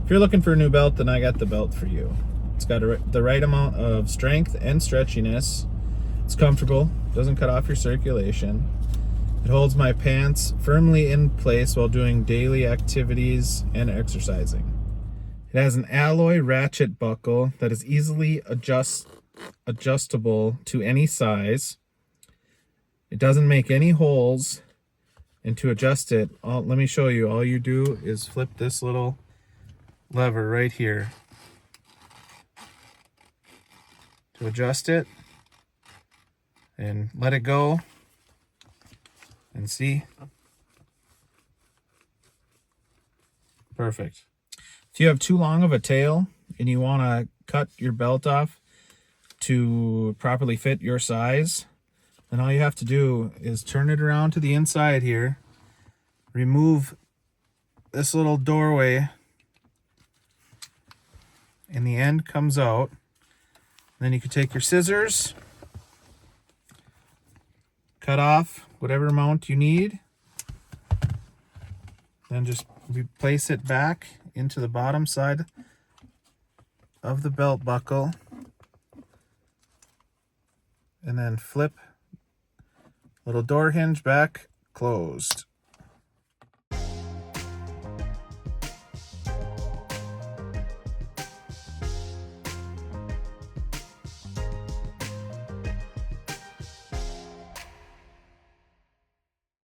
If you're looking for a new belt, then I got the belt for you. It's got the right amount of strength and stretchiness. It's comfortable, doesn't cut off your circulation. It holds my pants firmly in place while doing daily activities and exercising. It has an alloy ratchet buckle that is easily adjustable to any size. It doesn't make any holes, and to adjust it, let me show you. All you do is flip this little lever right here to adjust it, and let it go, and see. Perfect. If you have too long of a tail and you want to cut your belt off to properly fit your size, then all you have to do is turn it around to the inside here, remove this little doorway, and the end comes out. Then you can take your scissors, cut off whatever amount you need, then just replace it back into the bottom side of the belt buckle, and then flip little door hinge back closed.